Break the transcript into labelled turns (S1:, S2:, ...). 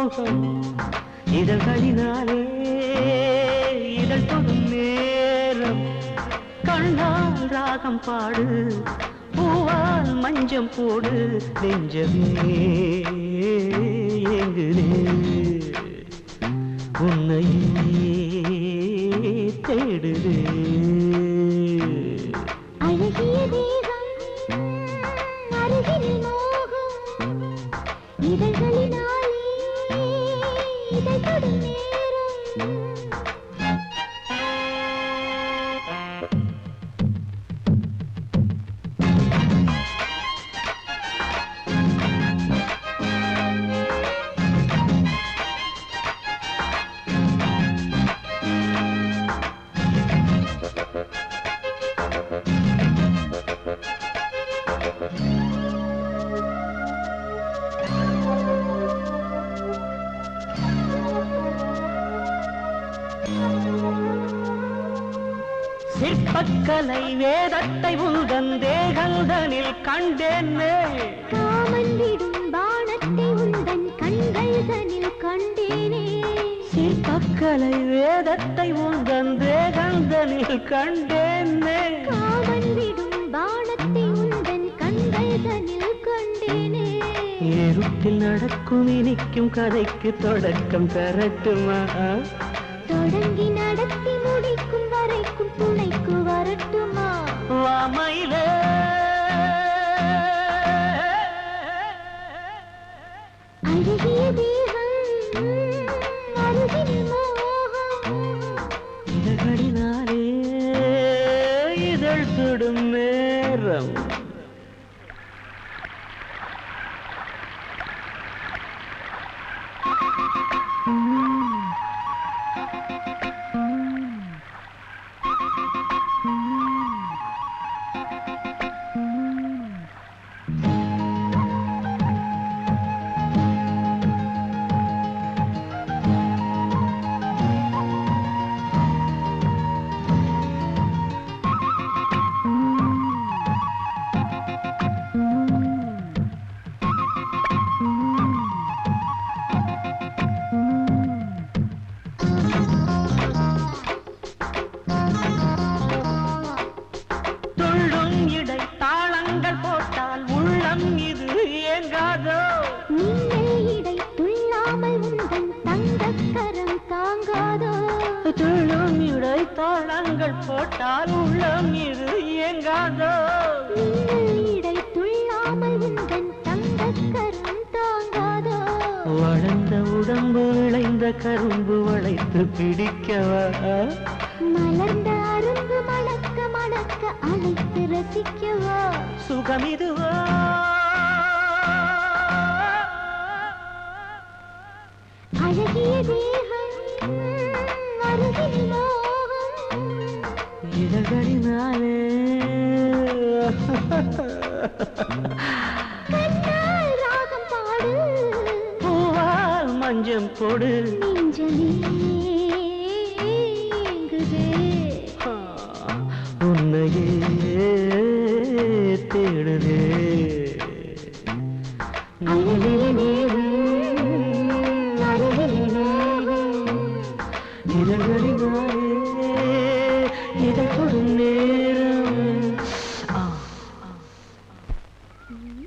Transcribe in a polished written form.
S1: மோகம் இதழ்களினாலே இதழ் தொடும் நேரம் கண்ணால் ராகம் பாடு பூவால் மஞ்சம் போடு நெஞ்சமே எங்குதே உன்னையே தேடுதே
S2: அழகிய தேகம் அருகில் மோகம் இதழ்களினாலே இதழ் தொடும் நேரம்
S1: சிற்பக்கலை வேதத்தை உந்தன் தேகந்தனில் கண்டேனே
S2: காமன் விடும் பாணத்தை உந்தன் கண்கள்தனில் கண்டேனே
S1: சிற்பக்கலை வேதத்தை உந்தன் தேகந்தனில் கண்டேனே
S2: காமன் விடும் பாணத்தை உந்தன் கண்கள்தனில் கண்டேனே
S1: இருட்டில் நடக்கும் இனிக்கும் கதைக்கு தொடக்கம் தரட்டுமா
S2: தொடங்கி நடத்தி முடிக்கும் வரைக்கும் துணைக்கு வரட்டுமா
S1: வாமையிலே
S2: அழகிய தேகம் அருகில் மோகம்
S1: இதழ்களினாலே இதழ் தொடும் நேரம் துள்ளும் இடை தாளங்கள் போட்டால் உள்ளம் இது இயங்காதோ
S2: இடை துள்ளாமல் உந்தன் தங்கக்கரம் தாங்காதோ
S1: வளர்ந்த உடம்பு விளைந்த கரும்பு வளைத்து பிடிக்கவா
S2: மலர்ந்த அரும்பு மணக்க மணக்க அழைத்து ரசிக்கவா
S1: சுகமிதுவா
S2: அழகிய தேகம் அருகில் மோகம்
S1: இதழ்களினாலே
S2: கண்ணால் ராகம் பாடு
S1: பூவால் மஞ்சம் போடு
S2: நெஞ்சமே ஏங்குதே
S1: உன்னையே தேடுதே இதழ்களினாலே இதழ் தொடும் நேரம்